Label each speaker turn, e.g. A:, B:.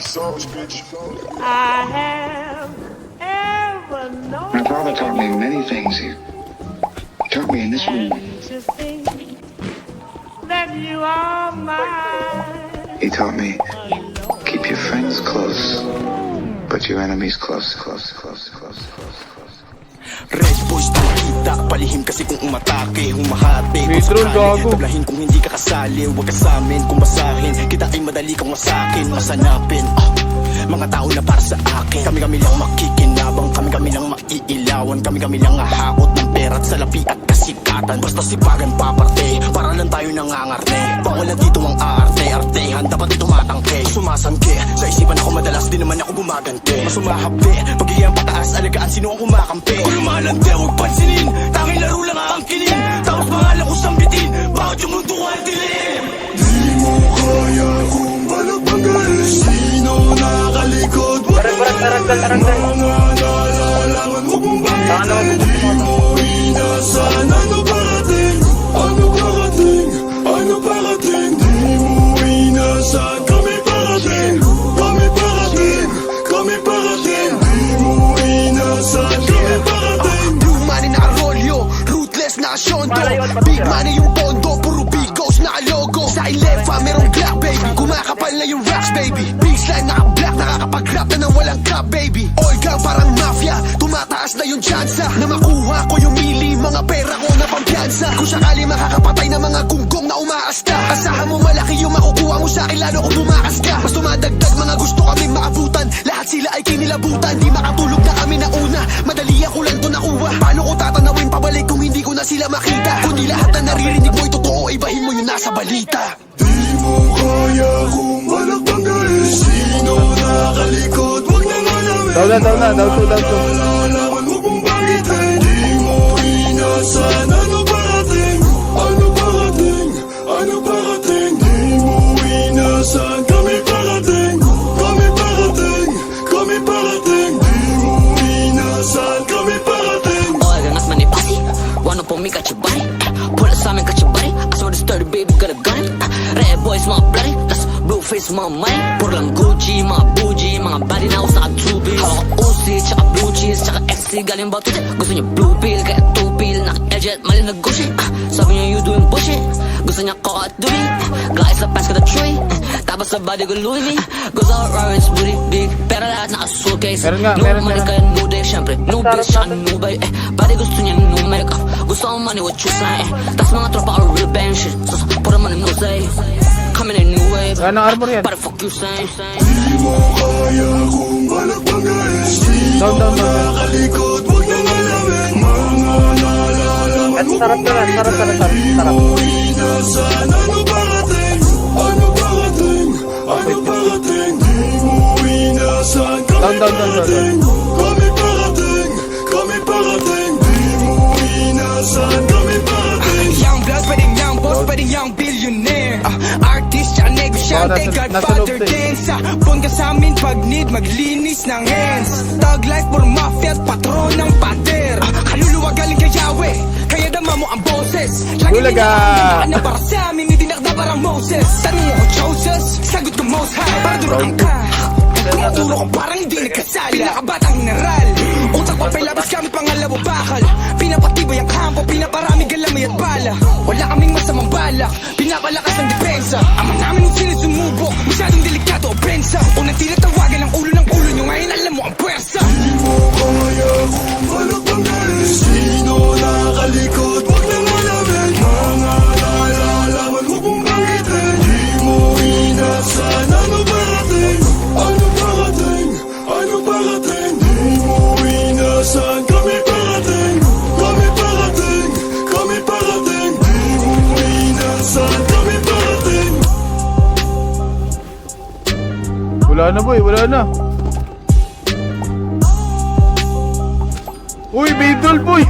A: I have ever known.
B: My father taught me many things. He taught me in this room.
A: To think that you are mine.
B: He taught me, keep your friends close, but your enemies close, close, close, close, close, close.
C: Red boys nakita, palihim kasi kung umatake, humahati. Kung
D: Metro,
C: sakali,
D: gago.
C: tablahin kung hindi ka kasali. Huwag ka sa'min kung basahin, kita ay madali kang masakin, masanapin. Mga tao na para sa akin, kami-kami lang makikinabang, kami-kami lang maiilawan, kami-kami lang ahakot ng pera at salapi at kasikatan. Basta sipagan paparte, para lang tayo nangangarte. Bawal na dito ang aarte, artehan, dapat ito matangke. Sumasangke, sa isipan ako madalas, di naman ako gumagante. Masumahabi, pagiging pataas, alagaan sino ang kumakampi. Kung lumalante, huwag pansinin, tanging laro lang ang kiling. Tapos pangalan ko sambitin, bakit yung mundo ko ang dilim? Di mo kaya kung balagbagan, sino nakalikod? Mga nalalaman mo kung bakit di mo inasan. Ano parating? Ano parating? Ano parating? Di mo inasan. Kami parating. Kami parating. Kami parating. Di mo inasan. Kami parating. Blue money na rolyo, ruthless na asyondo. Big money yung pondo, puro bigos na logo. Sa Ilefa merong black baby, kumakapal na yung racks baby. Baseline naka-black, nakakapag-rap na nang walang cap baby. All gang parang mafia, tumataas na yung tsansa na makuha ko yung mili, mga pera ko na pampiyansa. Kung sakali makakapatay na mga gunggong na umaasta, asahan mo malaki yung makukuha mo sa'kin lalo kung tumakas ka. Mas tumadagdag mga gusto kami maabutan, lahat sila ay kinilabutan. Di makatulog na kami na una, madali ako lang to nakuha. Paano ko tatanawin pabalik kung hindi ko na sila makita? Kundi lahat na naririnig mo ay totoo, ibahin mo yung nasa balita. Di mo kaya kung malagbanggay, sino nakalikod? Huwag nang alamin.
D: Daw to.
C: Nalalaman mo kung bakit hindi mo inasan. Ano parating? Ano parating? Ano parating? Di mo inasan. Kami parating. Kami parating. Kami parating. Di mo inasan. Kami parating.
E: Oigan manipasi, wanna pull me, got your body. Pull it Simon, got your body. I saw this dirty baby, got a gun. Red boys, mga bloody. That's blue face, mga money. Puro lang Gucci, mga bougie, mga body na usa ka tubi. Hawak ka Uzi, tsaka blue cheese, tsaka XC, galing ba tuti? Gusto niya blue pill, kaya two pill. Naka-edget, mali na Gucci. Sabi niya you doing bullshit. Gusto niya coca at duri. Glides sa pants ka na Troy. Tapos sa body ko Louis V. Goes out Rollins, booty big. Pero lahat naka-suitcase.
D: Meron
E: money
D: nga.
E: kaya new day, syempre. New bitch, tsaka new babe. Body gusto niya new makeup. Gusto ang money, what you say? Tas mga tropa are real bang shit. So, puro money, no say. Coming in new wave.
D: Ano armor yan?
E: But the fuck you say?
C: Di mo kaya kung balagbagan, sino nakalikod? Huwag nang alamin. Mga nalalaman mo kung bakit di mo inasan. Ano parating? Ano parating? Ano parating? Di mo inasan. Kami parating. Kami parating. Kami parating. Di mo inasan. Kami parating. Young blood, pwedeng young boss, pwedeng young billionaire. Artist, tsaka negosyante, Godfather din. Sa phone ka sa amin pag need maglinis ng hands. Thug life, puro mafia at patron ng pader. Kaluluwa galing kay Yahweh, kaya dama mo ang boses. Lagi
D: Bulaga!
C: nila na para sa amin, hindi nakda parang Moses. Tanong ako Joseph, sagot ko most high. Para durang ka, tumaturo ko parang hindi nagkasala. Pinakabatang general, utak pa labas gamit pangalawa bakal. Pinapatibay ang kampo, pinaparami galamay at bala. Wala kaming masamang balak, pinapalakas ang depensa. Ama namin yung sinusumubok, masyadong delikado o prensa. Unang tinatawagan ang ulo ng ulo nyo, ngayon alam mo ang pwersa. Di mo kaya kung balagbanggay, sino nakalikod? Huwag nang alamin. Mga nalalaman mo kung bakit hindi mo inasan. Ano parating? Ano parating? Ano parating? Di mo inasan. Kami parating. Kami parating. Kami parating. Di mo inasan. Kami parating.
D: Wala na boy, wala na. Uy, Beedle boy.